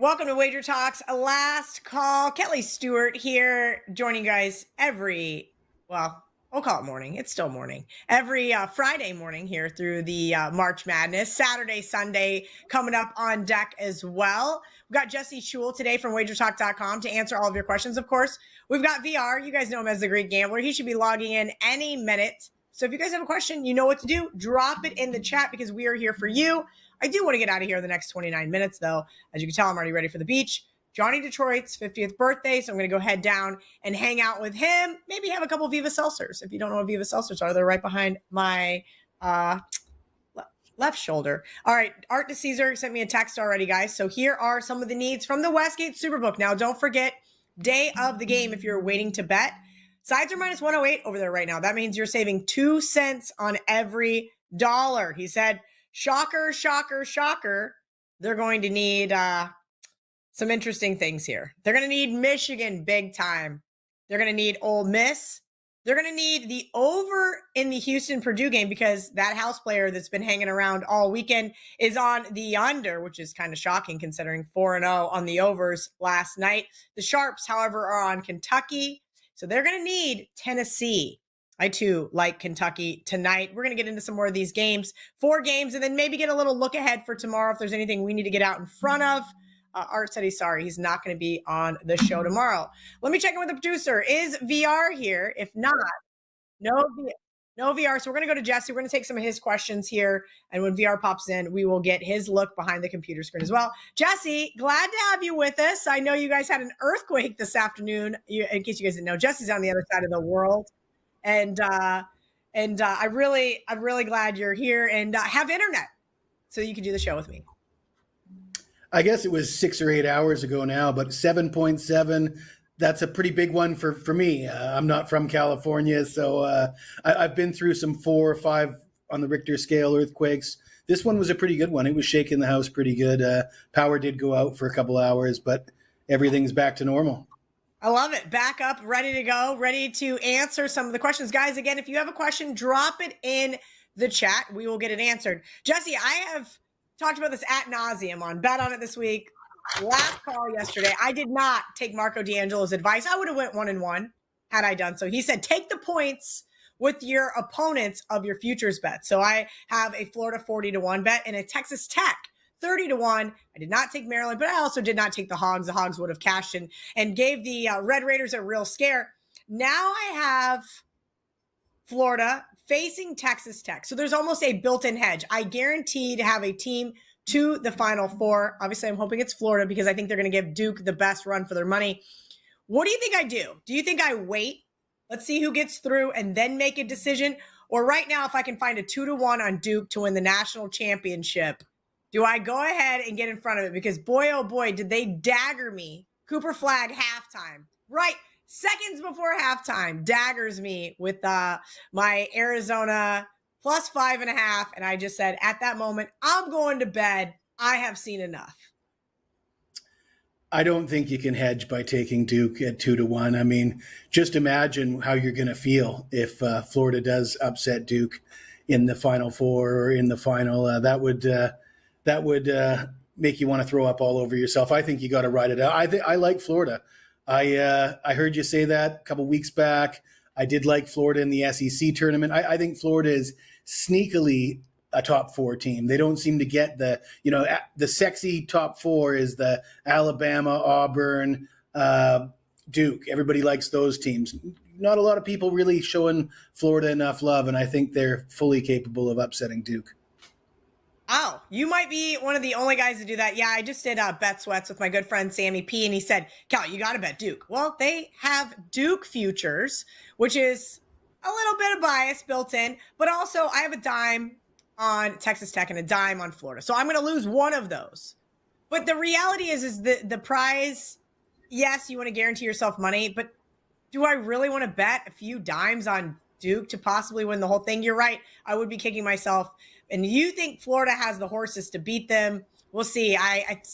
Welcome to Wager Talks, a last call. Kelly Stewart here, joining you guys we'll call it morning. It's still morning. Every Friday morning here through the March Madness. Saturday, Sunday coming up on deck as well. We've got Jesse Schule today from WagerTalk.com to answer all of your questions, of course. We've got VR. You guys know him as the Greek Gambler. He should be logging in any minute. So if you guys have a question, you know what to do. Drop it in the chat because we are here for you. I do want to get out of here in the next 29 minutes, though. As you can tell, I'm already ready for the beach. Johnny Detroit's 50th birthday, so I'm going to go head down and hang out with him. Maybe have a couple Viva Seltzers. If you don't know what Viva Seltzers are, they're right behind my left shoulder. All right, Art DeCesar sent me a text already, guys. So here are some of the needs from the Westgate Superbook. Now, don't forget, day of the game if you're waiting to bet. Sides are minus 108 over there right now. That means you're saving 2 cents on every dollar. He said, shocker, shocker, shocker. They're going to need some interesting things here. They're going to need Michigan big time. They're going to need Ole Miss. They're going to need the over in the Houston-Purdue game because that house player that's been hanging around all weekend is on the under, which is kind of shocking considering 4-0 on the overs last night. The Sharps, however, are on Kentucky. So they're going to need Tennessee. I, too, like Kentucky tonight. We're going to get into some more of these games, 4 games, and then maybe get a little look ahead for tomorrow if there's anything we need to get out in front of. Art said he's sorry. He's not going to be on the show tomorrow. Let me check in with the producer. Is VR here? If not, no VR. So we're going to go to Jesse. We're going to take some of his questions here. And when VR pops in, we will get his look behind the computer screen as well. Jesse, glad to have you with us. I know you guys had an earthquake this afternoon. In case you guys didn't know, Jesse's on the other side of the world. And I'm really glad you're here and have internet so you can do the show with me. I guess it was 6 or 8 hours ago now, but 7.7, that's a pretty big one for me. I'm not from California, so I've been through some 4 or 5 on the Richter scale earthquakes. This one was a pretty good one. It was shaking the house pretty good. Power did go out for a couple hours, but everything's back to normal. I love it. Back up, ready to go, ready to answer some of the questions. Guys, again, if you have a question, drop it in the chat. We will get it answered. Jesse, I have talked about this ad nauseum on Bet On It this week. Last call yesterday. I did not take Marco D'Angelo's advice. I would have went 1-1 had I done so. He said, take the points with your opponents of your futures bet. So I have a Florida 40-1 bet and a Texas Tech 30-1. I did not take Maryland, but I also did not take the Hogs. The Hogs would have cashed in and gave the Red Raiders a real scare. Now I have Florida facing Texas Tech. So there's almost a built-in hedge. I guarantee to have a team to the Final Four. Obviously, I'm hoping it's Florida because I think they're going to give Duke the best run for their money. What do you think I do? Do you think I wait? Let's see who gets through and then make a decision. Or right now, if I can find a 2-1 on Duke to win the national championship, do I go ahead and get in front of it? Because boy, oh boy, did they dagger me. Cooper Flag halftime. Right. Seconds before halftime, daggers me with my Arizona plus 5.5. And I just said, at that moment, I'm going to bed. I have seen enough. I don't think you can hedge by taking Duke at 2-1. I mean, just imagine how you're going to feel if Florida does upset Duke in the Final Four or in the final. That would make you want to throw up all over yourself. I think you got to ride it out. I like Florida. I heard you say that a couple weeks back. I did like Florida in the SEC tournament. I think Florida is sneakily a top 4 team. They don't seem to get the sexy top 4 is the Alabama, Auburn, Duke. Everybody likes those teams. Not a lot of people really showing Florida enough love, and I think they're fully capable of upsetting Duke. Oh, you might be one of the only guys to do that. Yeah, I just did bet sweats with my good friend Sammy P, and he said, Cal, you got to bet Duke. Well, they have Duke futures, which is a little bit of bias built in, but also I have a dime on Texas Tech and a dime on Florida. So I'm going to lose one of those. But the reality is the prize, yes, you want to guarantee yourself money, but do I really want to bet a few dimes on Duke to possibly win the whole thing? You're right. I would be kicking myself. And you think Florida has the horses to beat them? We'll see.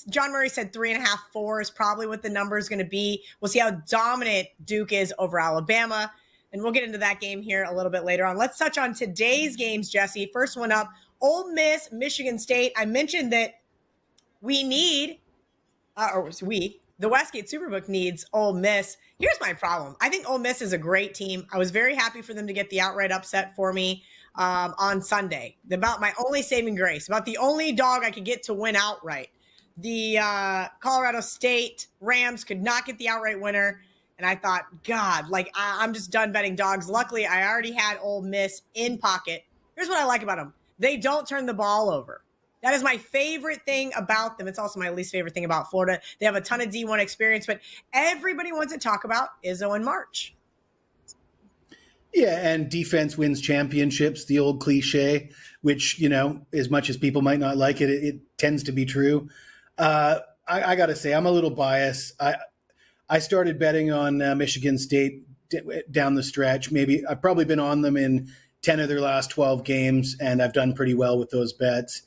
John Murray said 3.5, 4 is probably what the number is going to be. We'll see how dominant Duke is over Alabama. And we'll get into that game here a little bit later on. Let's touch on today's games, Jesse. First one up, Ole Miss, Michigan State. I mentioned that we need the Westgate Superbook needs Ole Miss. Here's my problem. I think Ole Miss is a great team. I was very happy for them to get the outright upset for me on Sunday. About my only saving grace, about the only dog I could get to win outright. The Colorado State Rams could not get the outright winner. And I thought, God, like I'm just done betting dogs. Luckily, I already had Ole Miss in pocket. Here's what I like about them. They don't turn the ball over. That is my favorite thing about them. It's also my least favorite thing about Florida. They have a ton of D1 experience, but everybody wants to talk about Izzo and March. Yeah, and defense wins championships, the old cliche, which, you know, as much as people might not like it, it tends to be true. I got to say, I'm a little biased. I started betting on Michigan State down the stretch. Maybe I've probably been on them in 10 of their last 12 games, and I've done pretty well with those bets.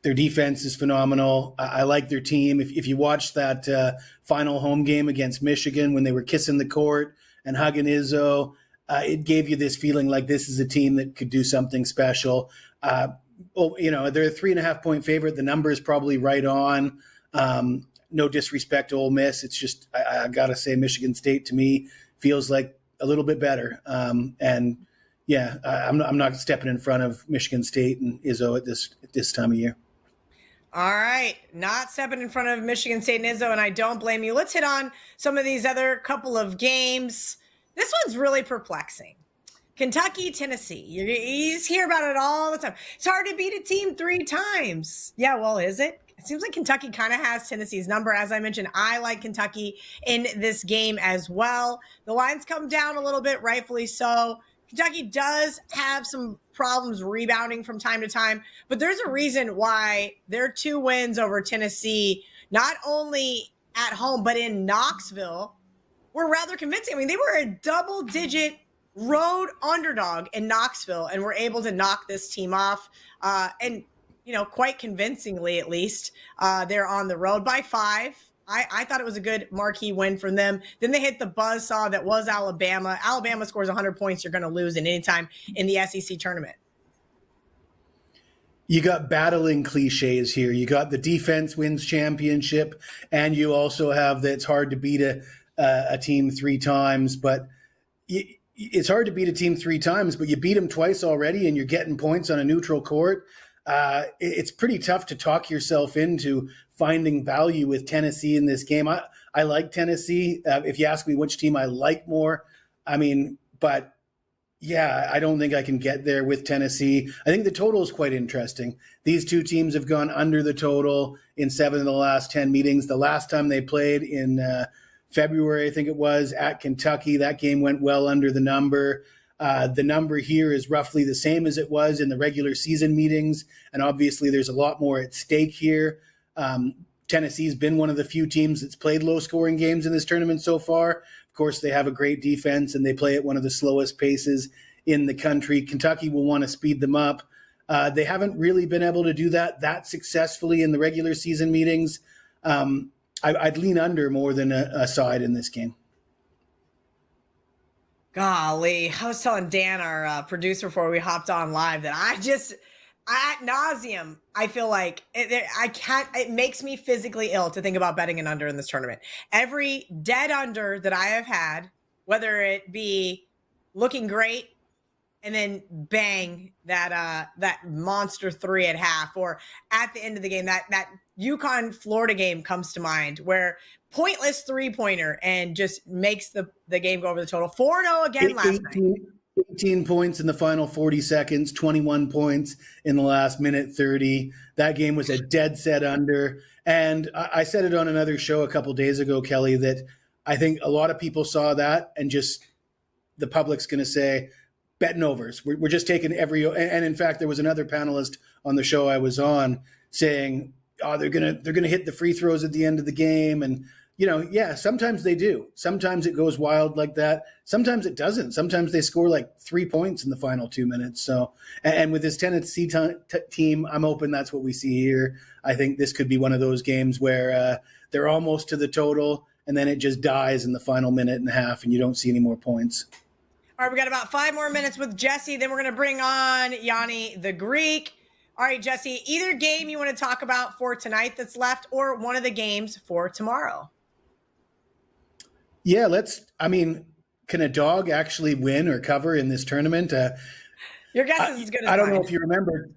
Their defense is phenomenal. I like their team. If you watch that final home game against Michigan when they were kissing the court and hugging Izzo, it gave you this feeling like this is a team that could do something special. You know, they're a 3.5-point favorite. The number is probably right on. No disrespect to Ole Miss. It's just, I got to say, Michigan State to me feels like a little bit better. And yeah, I'm not stepping in front of Michigan State and Izzo at this time of year. All right. Not stepping in front of Michigan State and Izzo, and I don't blame you. Let's hit on some of these other couple of games. This one's really perplexing. Kentucky, Tennessee. You just hear about it all the time. It's hard to beat a team 3 times. Yeah, well, is it? It seems like Kentucky kind of has Tennessee's number. As I mentioned, I like Kentucky in this game as well. The lines come down a little bit, rightfully so. Kentucky does have some problems rebounding from time to time, but there's a reason why their 2 wins over Tennessee, not only at home, but in Knoxville, were rather convincing. I mean, they were a double-digit road underdog in Knoxville and were able to knock this team off. And, you know, quite convincingly, at least, they're on the road by 5. I thought it was a good marquee win from them. Then they hit the buzzsaw that was Alabama. Alabama scores 100 points. You're going to lose at any time in the SEC tournament. You got battling cliches here. You got the defense wins championship, and you also have that it's hard to beat a team 3 times. But it's hard to beat a team 3 times, but you beat them twice already, and you're getting points on a neutral court. It's pretty tough to talk yourself into finding value with Tennessee in this game. I like Tennessee. If you ask me which team I like more, I mean, but yeah, I don't think I can get there with Tennessee. I think the total is quite interesting. These 2 teams have gone under the total in 7 of the last 10 meetings. The last time they played in February, I think it was, at Kentucky, that game went well under the number. The number here is roughly the same as it was in the regular season meetings, and obviously there's a lot more at stake here. Tennessee's been one of the few teams that's played low-scoring games in this tournament so far. Of course, they have a great defense, and they play at one of the slowest paces in the country. Kentucky will want to speed them up. They haven't really been able to do that successfully in the regular season meetings. I'd lean under more than a side in this game. Golly, I was telling Dan, our producer, before we hopped on live, that ad nauseum, I feel like it makes me physically ill to think about betting an under in this tournament. Every dead under that I have had, whether it be looking great and then bang, that monster 3 at half, or at the end of the game, that UConn Florida game comes to mind where pointless 3-pointer and just makes the game go over the total. 4-0 again last night. 18 points in the final 40 seconds, 21 points in the last minute 30. That game was a dead set under. And I said it on another show a couple days ago, Kelly, that I think a lot of people saw that and just the public's going to say, betting overs. We're just taking every – and in fact, there was another panelist on the show I was on saying, oh, they're gonna hit the free throws at the end of the game. And, you know, yeah, sometimes they do. Sometimes it goes wild like that. Sometimes it doesn't. Sometimes they score like 3 points in the final 2 minutes. So, and with this Tennessee team, I'm hoping that's what we see here. I think this could be one of those games where they're almost to the total, and then it just dies in the final minute and a half, and you don't see any more points. All right, we got about 5 more minutes with Jesse. Then we're going to bring on Gianni the Greek. All right, Jesse, either game you want to talk about for tonight that's left or one of the games for tomorrow. Yeah, can a dog actually win or cover in this tournament? Your guess is as good as I don't mine. know if you remember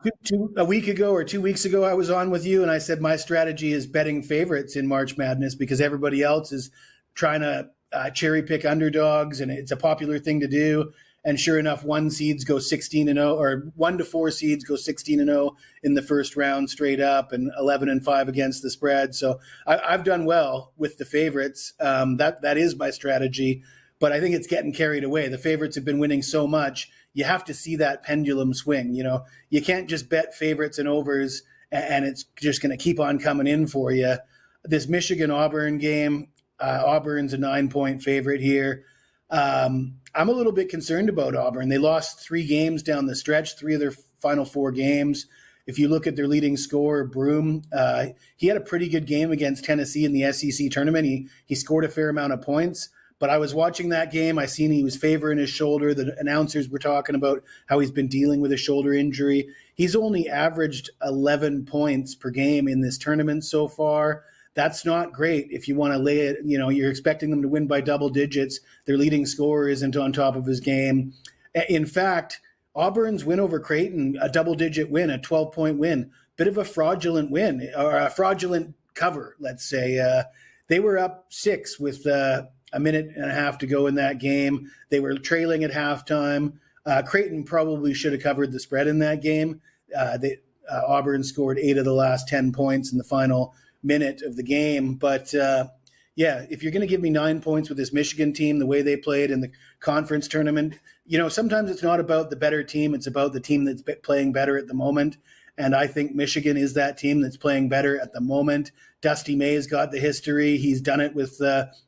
a week ago or 2 weeks ago, I was on with you and I said my strategy is betting favorites in March Madness because everybody else is trying to cherry pick underdogs and it's a popular thing to do. And sure enough, 1 seeds go 16-0, or 1 to 4 seeds go 16-0 in the first round straight up, and 11-5 against the spread. So I've done well with the favorites. That is my strategy, but I think it's getting carried away. The favorites have been winning so much. You have to see that pendulum swing. You can't just bet favorites and overs and it's just going to keep on coming in for you. This Michigan-Auburn game, Auburn's a 9-point favorite here. I'm a little bit concerned about Auburn. They lost 3 games down the stretch, 3 of their final 4 games. If you look at their leading scorer, Broom, he had a pretty good game against Tennessee in the SEC tournament. He scored a fair amount of points. But I was watching that game. I seen he was favoring his shoulder. The announcers were talking about how he's been dealing with a shoulder injury. He's only averaged 11 points per game in this tournament so far. That's not great if you want to lay it. You're expecting them to win by double digits. Their leading scorer isn't on top of his game. In fact, Auburn's win over Creighton, a double-digit win, a 12-point win, bit of a fraudulent win, or a fraudulent cover, let's say. They were up 6 with a minute and a half to go in that game. They were trailing at halftime. Creighton probably should have covered the spread in that game. Auburn scored 8 of the last 10 points in the final minute of the game. But if you're going to give me 9 points with this Michigan team, the way they played in the conference tournament, sometimes it's not about the better team. It's about the team that's playing better at the moment. And I think Michigan is that team that's playing better at the moment. Dusty May's got the history. He's done it with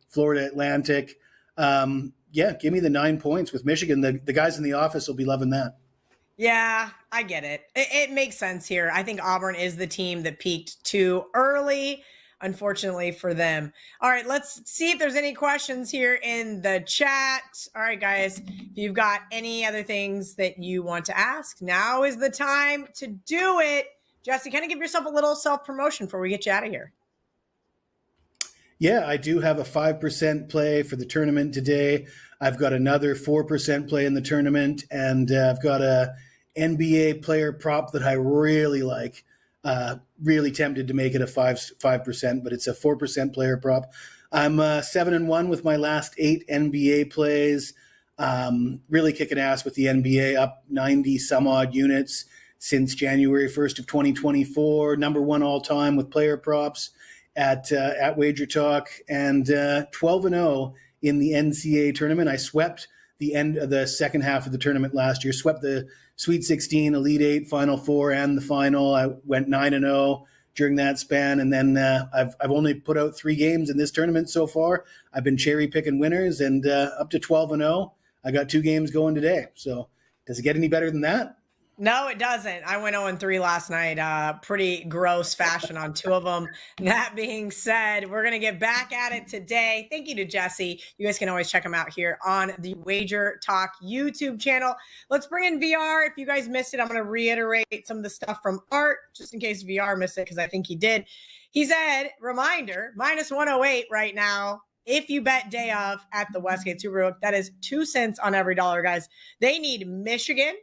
Florida Atlantic. Give me the 9 points with Michigan. The guys in the office will be loving that. Yeah, I get it. It makes sense here. I think Auburn is the team that peaked too early, unfortunately for them. All right, let's see if there's any questions here in the chat. All right, guys, if you've got any other things that you want to ask, now is the time to do it. Jesse, kind of give yourself a little self-promotion before we get you out of here. Yeah, I do have a 5% play for the tournament today. I've got another 4% play in the tournament, and I've got a NBA player prop that I really like. Really tempted to make it a 5%, but it's a 4% player prop. I'm 7-1 with my last 8 NBA plays. Really kicking ass with the NBA, up 90 some odd units since January 1st of 2024. Number 1 all time with player props at WagerTalk, and 12-0 in the NCAA tournament. I swept the end of the second half of the tournament last year, swept the Sweet 16, Elite 8, Final 4, and the final. I went 9-0 during that span, and then I've only put out 3 games in this tournament so far. I've been cherry picking winners, and up to 12-0. I got 2 games going today. So does it get any better than that? No, it doesn't. I went 0-3 last night. Pretty gross fashion on 2 of them. That being said, we're going to get back at it today. Thank you to Jesse. You guys can always check him out here on the WagerTalk YouTube channel. Let's bring in VR. If you guys missed it, I'm going to reiterate some of the stuff from Art, just in case VR missed it, because I think he did. He said, reminder, minus 108 right now. If you bet day of at the Westgate Superbook, that is 2 cents on every dollar, guys. They need Michigan,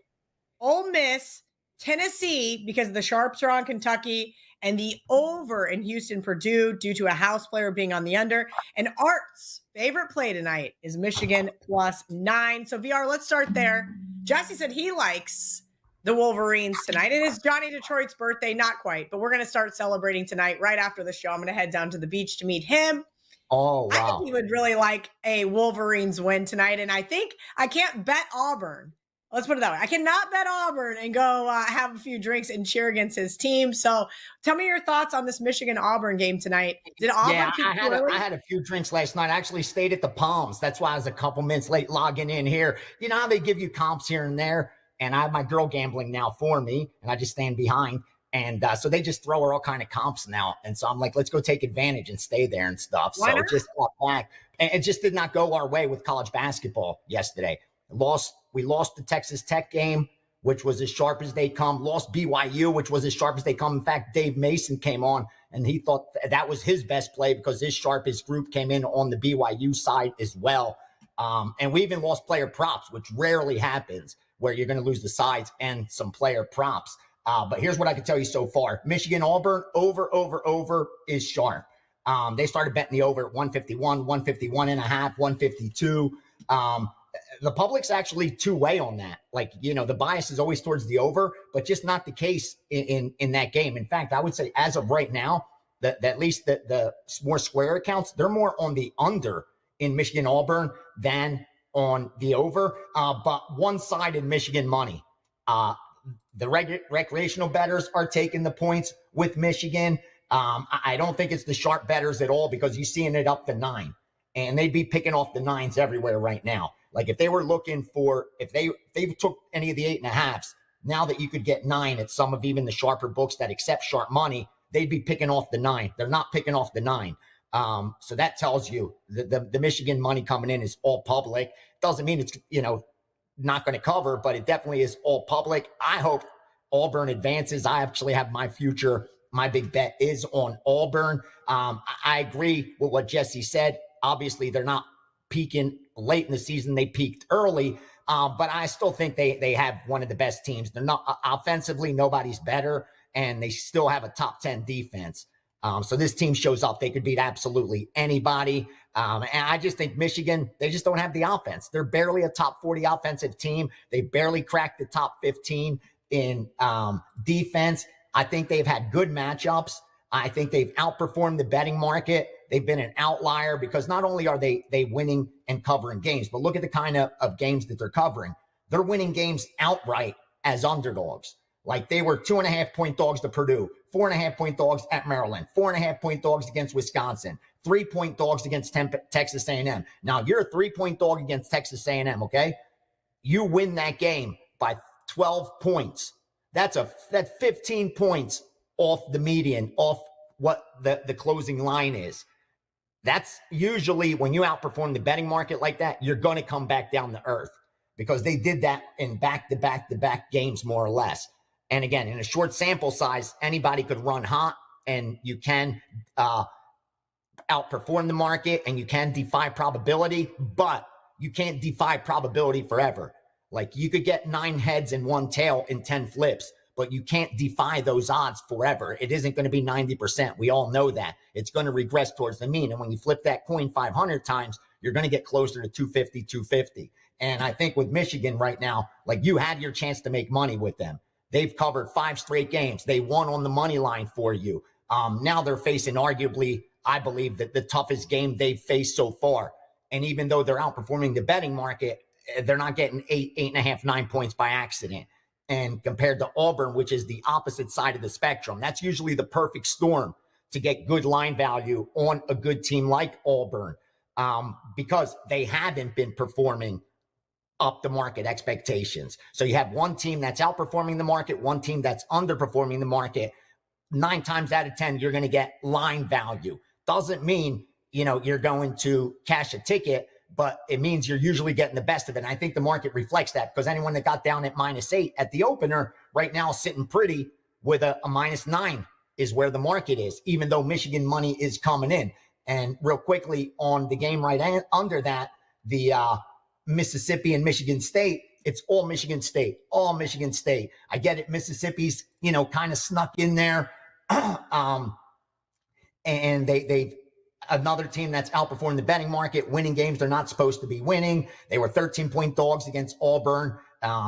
Ole Miss, Tennessee, because the Sharps are on Kentucky, and the over in Houston, Purdue, due to a house player being on the under. And Art's favorite play tonight is Michigan +9. So VR, let's start there. Jesse said he likes the Wolverines tonight. It is Johnny Detroit's birthday, not quite, but we're going to start celebrating tonight right after the show. I'm going to head down to the beach to meet him. Oh, wow. I think he would really like a Wolverines win tonight, and I think I can't bet Auburn. Let's put it that way. I cannot bet Auburn and go have a few drinks and cheer against his team. So tell me your thoughts on this Michigan-Auburn game tonight. Did Auburn peak early? I had a few drinks last night. I actually stayed at the Palms. That's why I was a couple minutes late logging in here. You know how they give you comps here and there? And I have my girl gambling now for me, and I just stand behind. And so they just throw her all kind of comps now. And so I'm like, let's go take advantage and stay there and stuff. Why not? Just got back. And it just did not go our way with college basketball yesterday. We lost the Texas Tech game. which was as sharp as they come, lost BYU, which was as sharp as they come. In fact, Dave Mason came on and he thought that was his best play because his sharpest group came in on the BYU side as well. And we even lost player props, which rarely happens, where you're going to lose the sides and some player props. But here's what I can tell you so far. Michigan, Auburn, over is sharp. They started betting the over at 151, 151 and a half, 152. The public's actually two-way on that. Like, the bias is always towards the over, but just not the case in that game. In fact, I would say as of right now, that at least the more square accounts, they're more on the under in Michigan, Auburn than on the over, but one-sided Michigan money. The recreational bettors are taking the points with Michigan. I don't think it's the sharp bettors at all because you're seeing it up to 9, and they'd be picking off the 9s everywhere right now. Like if they were looking for, if they took any of the 8.5s, now that you could get 9 at some of even the sharper books that accept sharp money, they'd be picking off the 9. They're not picking off the 9. So that tells you the Michigan money coming in is all public. Doesn't mean it's, not going to cover, but it definitely is all public. I hope Auburn advances. I actually have my big bet is on Auburn. I agree with what Jesse said. Obviously, they're not peaking late in the season. They peaked early, but I still think they have one of the best teams. They're not offensively, nobody's better, and they still have a top 10 defense. So this team shows up. They could beat absolutely anybody. And I just think Michigan, they just don't have the offense. They're barely a top 40 offensive team. They barely cracked the top 15 in defense. I think they've had good matchups. I think they've outperformed the betting market. They've been an outlier because not only are they winning and covering games, but look at the kind of games that they're covering. They're winning games outright as underdogs. Like they were 2.5-point dogs to Purdue, 4.5-point dogs at Maryland, 4.5-point dogs against Wisconsin, 3-point dogs against Texas A&M. Now you're a 3-point dog against Texas A&M, okay? You win that game by 12 points. That's 15 points off the median, off what the closing line is. That's usually when you outperform the betting market like that, you're going to come back down to earth because they did that in back-to-back games more or less. And again, in a short sample size, anybody could run hot and you can outperform the market and you can defy probability, but you can't defy probability forever. Like you could get 9 heads and 1 tail in 10 flips, but you can't defy those odds forever. It isn't going to be 90%. We all know that. It's going to regress towards the mean. And when you flip that coin 500 times, you're going to get closer to 250. And I think with Michigan right now, like you had your chance to make money with them. They've covered 5 straight games. They won on the money line for you. Now they're facing arguably, I believe, that the toughest game they've faced so far. And even though they're outperforming the betting market, they're not getting 8.5, 9 points by accident. And compared to Auburn, which is the opposite side of the spectrum, that's usually the perfect storm to get good line value on a good team like Auburn because they haven't been performing up the market expectations. So you have one team that's outperforming the market, one team that's underperforming the market. 9 times out of 10, you're going to get line value. Doesn't mean, you're going to cash a ticket, but it means you're usually getting the best of it. And I think the market reflects that because anyone that got down at -8 at the opener right now is sitting pretty with a -9 is where the market is, even though Michigan money is coming in. And real quickly on the game right under that, the Mississippi and Michigan State, it's all Michigan State. I get it. Mississippi's, kind of snuck in there. And they've another team that's outperformed the betting market, winning games they're not supposed to be winning. They were 13-point dogs against Auburn.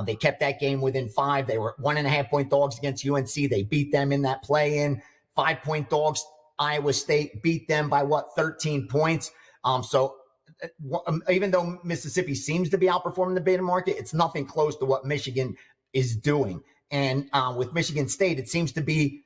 They kept that game within 5. They were 1.5-point dogs against UNC. They beat them in that play-in. 5-point dogs, Iowa State beat them by 13 points. So even though Mississippi seems to be outperforming the betting market, it's nothing close to what Michigan is doing. And with Michigan State, it seems to be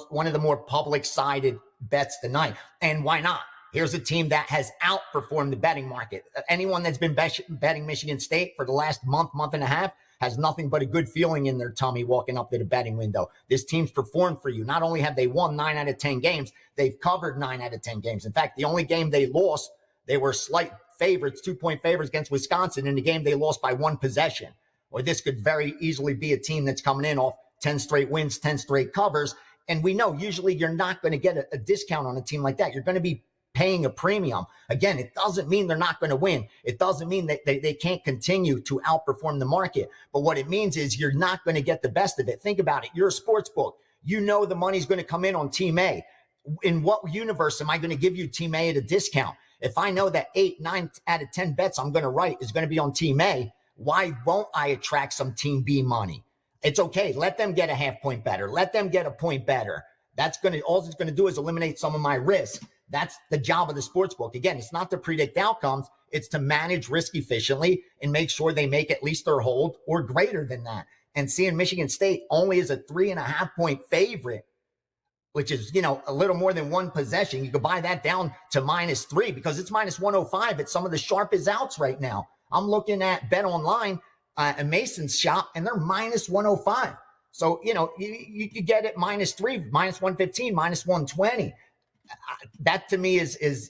one of the more public-sided bets tonight. And why not? Here's a team that has outperformed the betting market. Anyone that's been betting Michigan State for the last month and a half has nothing but a good feeling in their tummy walking up to the betting window. This team's performed for you. Not only have they won 9 out of 10 games, they've covered 9 out of 10 games. In fact, the only game they lost, they were slight favorites, 2-point favorites against Wisconsin. In the game, they lost by 1 possession. or this could very easily be a team that's coming in off 10 straight wins, 10 straight covers. And we know usually you're not going to get a discount on a team like that. You're going to be paying a premium. Again, it doesn't mean they're not going to win. It doesn't mean that they can't continue to outperform the market. But what it means is you're not going to get the best of it. Think about it. You're a sports book. You know the money's going to come in on Team A. In what universe am I going to give you Team A at a discount? If I know that 8, 9 out of 10 bets I'm going to write is going to be on Team A, why won't I attract some Team B money? It's okay. Let them get a half point better. Let them get a point better. All it's going to do is eliminate some of my risk. That's the job of the sports book. Again, it's not to predict outcomes. It's to manage risk efficiently and make sure they make at least their hold or greater than that. And seeing Michigan State only as a 3.5 point favorite, which is, a little more than one possession. You could buy that down to -3 because it's -105 at some of the sharpest outs right now. I'm looking at Bet Online and Mason's shop, and they're -105. So, you could get it -3, -115, -120. That to me is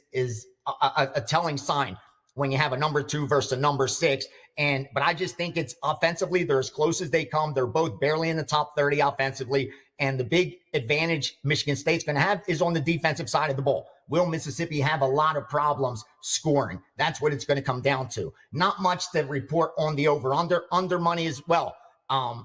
a telling sign when you have a number 2 versus a number 6. But I just think it's offensively, they're as close as they come. They're both barely in the top 30 offensively. And the big advantage Michigan State's going to have is on the defensive side of the ball. Will Mississippi have a lot of problems scoring? That's what it's going to come down to. Not much to report on the over-under. Under money as well.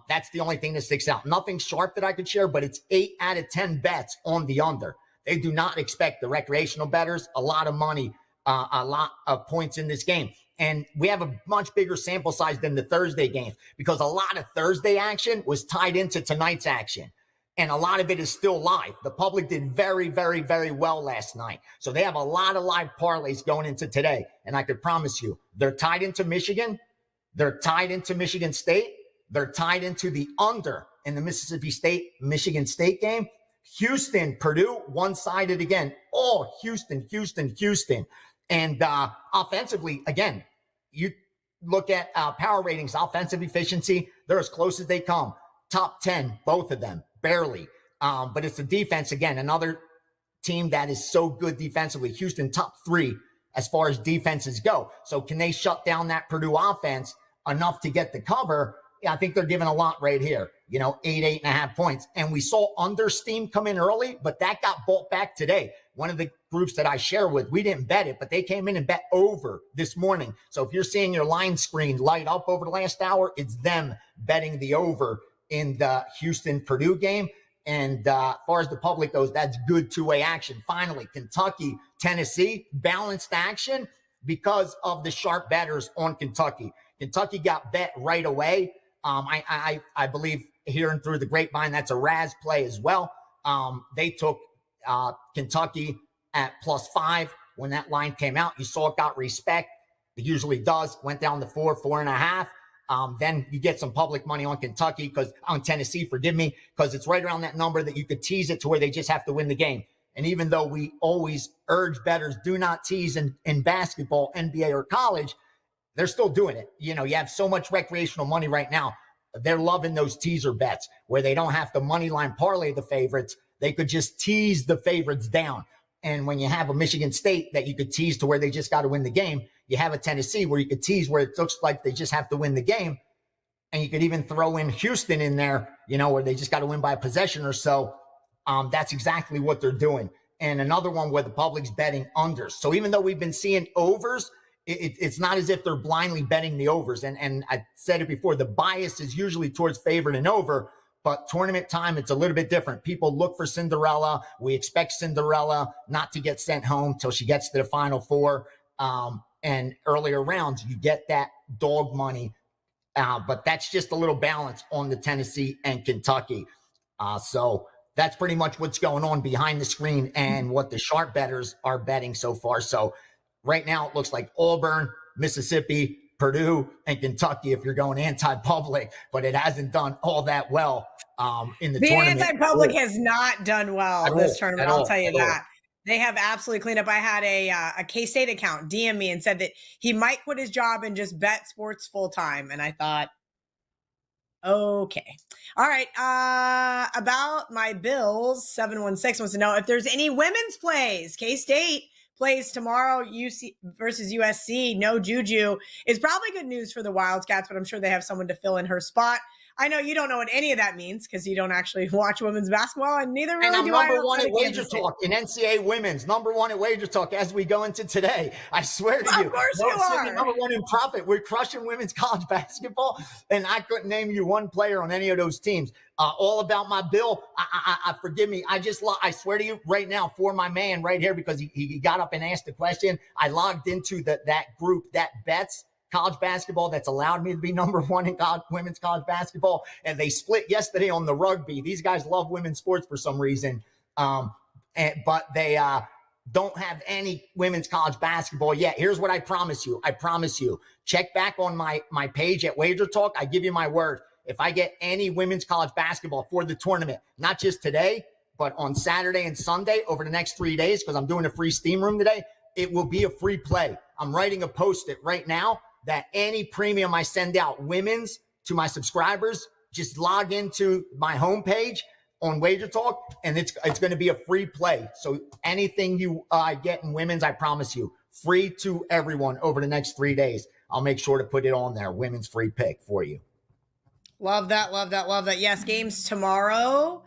That's the only thing that sticks out. Nothing sharp that I could share, but it's 8 out of 10 bets on the under. They do not expect the recreational bettors a lot of money, a lot of points in this game. And we have a much bigger sample size than the Thursday games because a lot of Thursday action was tied into tonight's action. And a lot of it is still live. The public did very, very, very well last night. So they have a lot of live parlays going into today. And I could promise you, they're tied into Michigan. They're tied into Michigan State. They're tied into the under in the Mississippi State-Michigan State game. Houston, Purdue, one-sided again. Oh, Houston. And offensively, again, you look at power ratings, offensive efficiency, they're as close as they come. Top 10, both of them, barely. But it's the defense, again, another team that is so good defensively. Houston, top 3 as far as defenses go. So can they shut down that Purdue offense enough to get the cover? Yeah, I think they're giving a lot right here. 8.5 points. And we saw under steam come in early, but that got bought back today. One of the groups that I share with, we didn't bet it, but they came in and bet over this morning. So if you're seeing your line screen light up over the last hour, it's them betting the over in the Houston-Purdue game. And as far as the public goes, that's good two-way action. Finally, Kentucky, Tennessee, balanced action because of the sharp bettors on Kentucky. Kentucky got bet right away. I believe hearing through the grapevine, that's a Raz play as well. They took Kentucky at +5 when that line came out. You saw it got respect. It usually does. Went down to 4, 4.5. Then you get some public money on Kentucky on Tennessee, forgive me, because it's right around that number that you could tease it to where they just have to win the game. And even though we always urge bettors, do not tease in basketball, NBA, or college, they're still doing it. You have so much recreational money right now. They're loving those teaser bets where they don't have to money line parlay the favorites. They could just tease the favorites down. And when you have a Michigan State that you could tease to where they just got to win the game, you have a Tennessee where you could tease where it looks like they just have to win the game. And you could even throw in Houston in there, where they just got to win by a possession or so. That's exactly what they're doing. And another one where the public's betting unders. So even though we've been seeing overs, it's not as if they're blindly betting the overs. And I said it before, the bias is usually towards favorite and over, but tournament time, it's a little bit different. People look for Cinderella. We expect Cinderella not to get sent home till she gets to the Final Four. And earlier rounds, you get that dog money. But that's just a little balance on the Tennessee and Kentucky. So that's pretty much what's going on behind the screen and what the sharp bettors are betting so far. So right now, it looks like Auburn, Mississippi, Purdue, and Kentucky if you're going anti-public, but it hasn't done all that well in the tournament. The anti-public has not done well this tournament, I'll tell you that. They have absolutely cleaned up. I had a K-State account DM me and said that he might quit his job and just bet sports full-time. And I thought, okay. All right. About my Bills, 716 wants to know if there's any women's plays. K-State plays tomorrow, UC versus USC. No Juju is probably good news for the Wildcats, but I'm sure they have someone to fill in her spot. I know you don't know what any of that means because you don't actually watch women's basketball, and neither really and I'm do I. number one at WagerTalk in NCAA women's. Number one at WagerTalk as we go into today. I swear to you. Of course you are. Number one in profit. We're crushing women's college basketball, and I couldn't name you one player on any of those teams. All about my bill. I forgive me. I swear to you right now for my man right here because he got up and asked the question. I logged into that group that bets college basketball that's allowed me to be number one in women's college basketball. And they split yesterday on the rugby. These guys love women's sports for some reason. But they don't have any women's college basketball yet. Here's what I promise you. Check back on my page at WagerTalk. I give you my word. If I get any women's college basketball for the tournament, not just today, but on Saturday and Sunday over the next 3 days, because I'm doing a free Steam room today, it will be a free play. I'm writing a post-it right now that any premium I send out women's to my subscribers, just log into my homepage on WagerTalk, and it's going to be a free play. So anything you get in women's, I promise you, free to everyone over the next 3 days. I'll make sure to put it on there, women's free pick for you. Love that, love that, love that. Yes, games tomorrow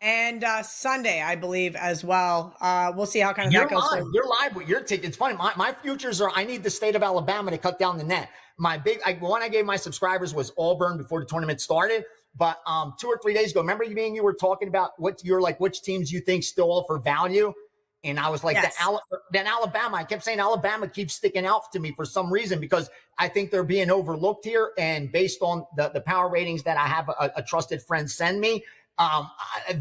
and Sunday, I believe, as well. We'll see how kind of that goes. You're live with your ticket. It's funny. My futures are, I need the state of Alabama to cut down the net. My one I gave my subscribers was Auburn before the tournament started. But 2 or 3 days ago, remember you were talking about which teams you think still offer value? And I was like, yes. Then Alabama. I kept saying Alabama keeps sticking out to me for some reason because I think they're being overlooked here. And based on the power ratings that I have a trusted friend send me,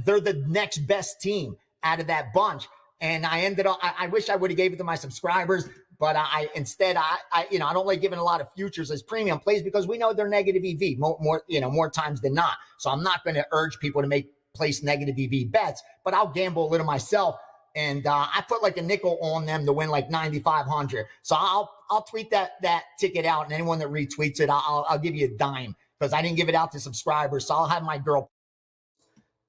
they're the next best team out of that bunch. And I ended up, I wish I would have gave it to my subscribers, but I don't like giving a lot of futures as premium plays because we know they're negative EV more times than not. So I'm not going to urge people to place negative EV bets, but I'll gamble a little myself. And I put like a nickel on them to win like 9,500. So I'll tweet that ticket out, and anyone that retweets it, I'll give you a dime because I didn't give it out to subscribers. So I'll have my girl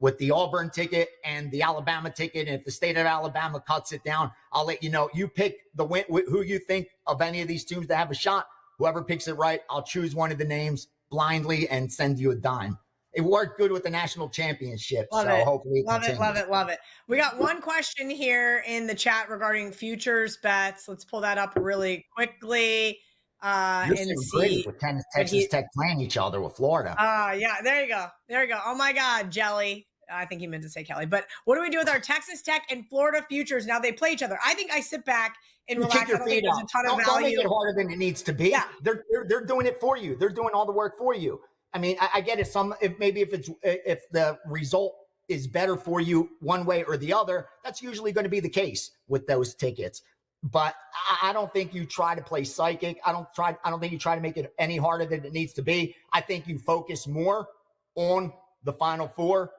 with the Auburn ticket and the Alabama ticket. And if the state of Alabama cuts it down, I'll let you know. You pick who you think of any of these teams to have a shot. Whoever picks it right, I'll choose one of the names blindly and send you a dime. It worked good with the national championship. Hopefully love it. We got one question here in the chat regarding futures bets. Let's pull that up really quickly and see. With Texas Tech playing each other with Florida. Yeah, there you go. Oh my God, Jelly. I think he meant to say Kelly. But what do we do with our Texas Tech and Florida futures now they play each other? I think I sit back and relax. I don't think there's a ton of value. Don't make it harder than it needs to be. Yeah. They're doing it for you. They're doing all the work for you. I mean, I get it. If the result is better for you one way or the other, that's usually going to be the case with those tickets. But I don't think you try to play psychic. I don't think you try to make it any harder than it needs to be. I think you focus more on the Final Four,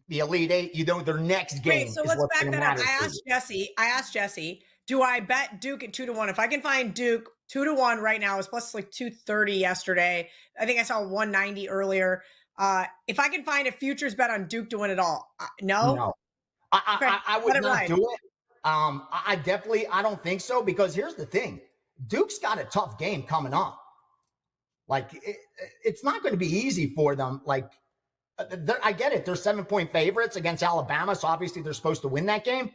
the Elite Eight. Their next game. So let's back that up. I asked Jesse, do I bet Duke at 2-1? If I can find Duke 2-1 right now, it's plus like 230 yesterday. I think I saw 190 earlier. If I can find a futures bet on Duke to win it all, no. I would not do it. I don't think so because here's the thing. Duke's got a tough game coming up. Like it's not going to be easy for them. Like I get it. They're 7-point favorites against Alabama. So obviously they're supposed to win that game,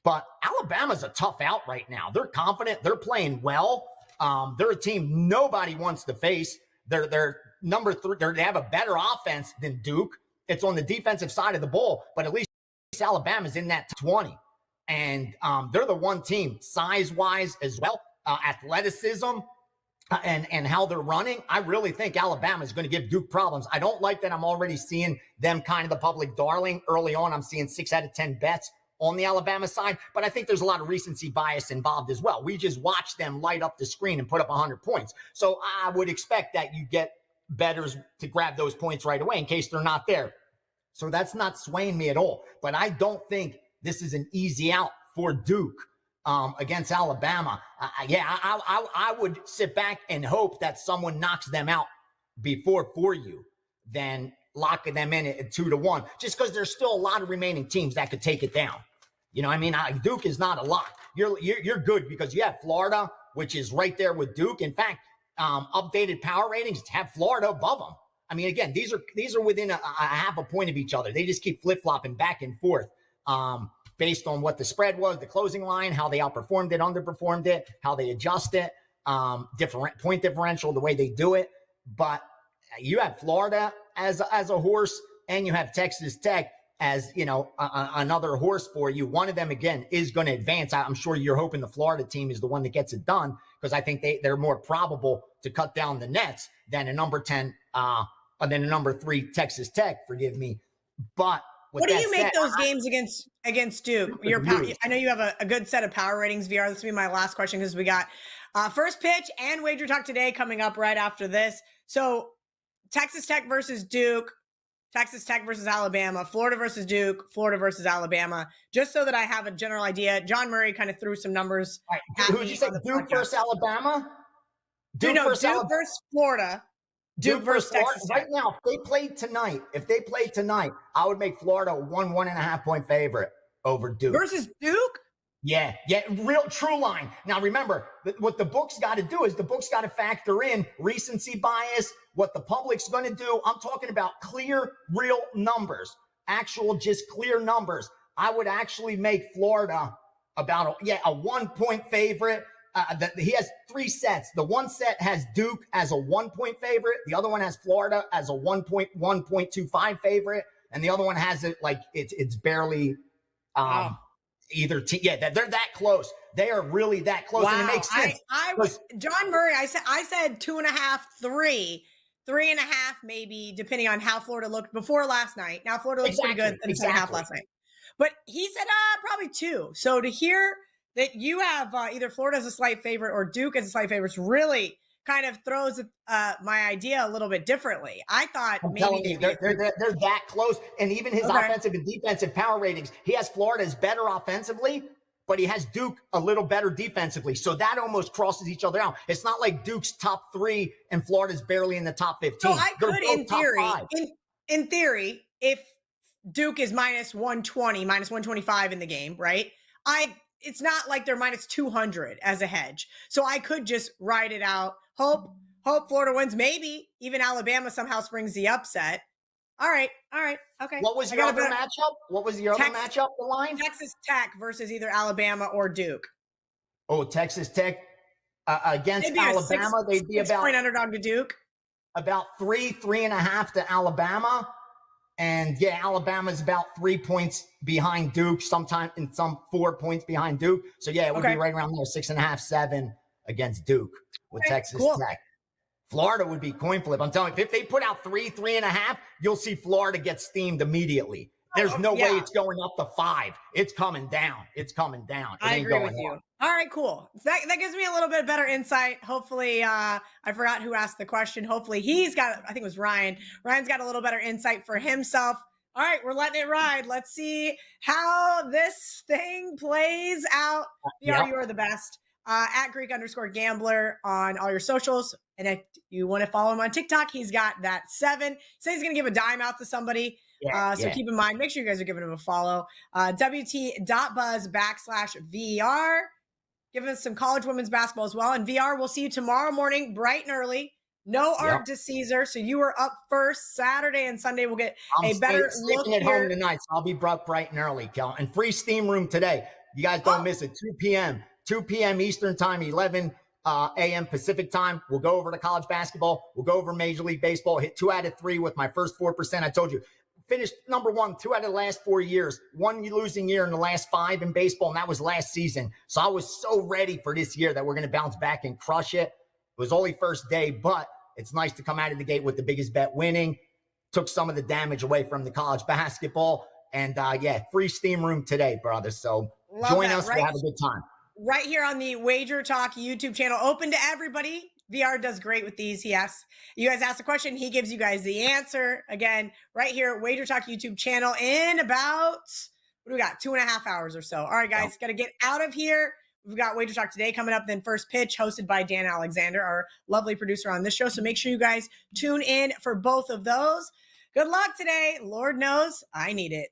but Alabama's a tough out right now. They're confident. They're playing well. They're a team nobody wants to face. They're number 3. They have a better offense than Duke. It's on the defensive side of the ball, but at least Alabama's in that 20. And they're the one team size-wise as well, athleticism and how they're running. I really think Alabama is going to give Duke problems. I don't like that I'm already seeing them kind of the public darling. Early on, I'm seeing 6 out of 10 bets on the Alabama side, but I think there's a lot of recency bias involved as well. We just watched them light up the screen and put up 100 points. So I would expect that you get bettors to grab those points right away in case they're not there. So that's not swaying me at all. But I don't think this is an easy out for Duke against Alabama. I would sit back and hope that someone knocks them out for you than locking them in at 2-1, just because there's still a lot of remaining teams that could take it down. You know, I mean, Duke is not a lock. You're good because you have Florida, which is right there with Duke. In fact, updated power ratings have Florida above them. I mean, again, these are within a half a point of each other. They just keep flip-flopping back and forth based on what the spread was, the closing line, how they outperformed it, underperformed it, how they adjust it, different point differential, the way they do it. But you have Florida as a horse, and you have Texas Tech as, you know, another horse for you. One of them, again, is going to advance. I'm sure you're hoping the Florida team is the one that gets it done, because I think they're more probable to cut down the nets than a number 10 than a number 3 Texas Tech, forgive me. But what do you make those games against Duke? I know you have a good set of power ratings, VR. This will be my last question, because we got first pitch and Wager Talk today coming up right after this. So Texas Tech versus Duke, Texas Tech versus Alabama, Florida versus Duke, Florida versus Alabama, just so that I have a general idea. John Murray kind of threw some numbers. Right. Who did you say, Duke versus Alabama? Duke versus Florida. Duke versus Texas Tech. Right now, if they played tonight, I would make Florida 1.5 point favorite over Duke. Versus Duke? Yeah, real true line. Now, remember, what the book's got to do is the book's got to factor in recency bias, what the public's going to do. I'm talking about clear, real numbers, actual, just clear numbers. I would actually make Florida about a 1 point favorite. He has 3 sets. The one set has Duke as a 1 point favorite. The other one has Florida as a 1.25 favorite. And the other one has it like it's barely either team. Yeah, they're that close. They are really that close. Wow. And it makes sense. I was John Murray. I said 2.5, 3, 3.5, maybe, depending on how Florida looked before last night. Now Florida looks pretty good than 2.5 last night. But he said probably 2. So to hear that you have either Florida as a slight favorite or Duke as a slight favorite really kind of throws my idea a little bit differently. I thought maybe they're that close. And even his offensive and defensive power ratings, he has Florida as better offensively, but he has Duke a little better defensively. So that almost crosses each other out. It's not like Duke's top 3 and Florida's barely in the top 15. So I could, in theory, if Duke is minus 120, minus 125 in the game, right? It's not like they're minus 200 as a hedge. So I could just ride it out. Hope Florida wins. Maybe even Alabama somehow springs the upset. All right. Okay. What was your other matchup? What was your other matchup, the line? Texas Tech versus either Alabama or Duke. Oh, Texas Tech against Alabama. They'd be about 6-point underdog to Duke. About 3.5 to Alabama. And yeah, Alabama's about 3 points behind Duke, sometime in some 4 points behind Duke. So yeah, it would be right around there, 6.5, 7 against Duke with Texas Tech. Florida would be coin flip. I'm telling you, if they put out 3.5, you'll see Florida get steamed immediately. There's no way it's going up to 5. It's coming down. I agree with you. All right, cool. That gives me a little bit better insight. Hopefully, I forgot who asked the question. Hopefully he's got, I think it was Ryan. Ryan's got a little better insight for himself. All right, we're letting it ride. Let's see how this thing plays out. You are the best. At Greek_Gambler on all your socials. And if you want to follow him on TikTok, he's got that 7. Say he's going to give a dime out to somebody. So keep in mind, make sure you guys are giving him a follow. WT.buzz/VR. Giving us some college women's basketball as well. And VR, we'll see you tomorrow morning, bright and early. No Art to Caesar. So you are up first. Saturday and Sunday we'll get a better look at home tonight. So I'll be bright and early, Kel. And free steam room today. You guys don't miss it. 2 p.m. 2 p.m. Eastern time, 11 a.m. Pacific time. We'll go over to college basketball. We'll go over Major League Baseball. Hit 2 out of 3 with my first 4%. I told you. Finished number 1 2 out of the last 4 years. 1 losing year in the last 5 in baseball, and that was last season. So I was so ready for this year that we're going to bounce back and crush it. It was only first day, but it's nice to come out of the gate with the biggest bet winning. Took some of the damage away from the college basketball. And free steam room today, brother. So join us. We'll have a good time. Right here on the Wager Talk YouTube channel, open to everybody. VR does great with these. You guys ask a question, he gives you guys the answer. Again, right here at Wager Talk YouTube channel in about, what do we got? 2.5 hours or so. All right, guys, got to get out of here. We've got Wager Talk today coming up, then First Pitch, hosted by Dan Alexander, our lovely producer on this show. So make sure you guys tune in for both of those. Good luck today. Lord knows I need it.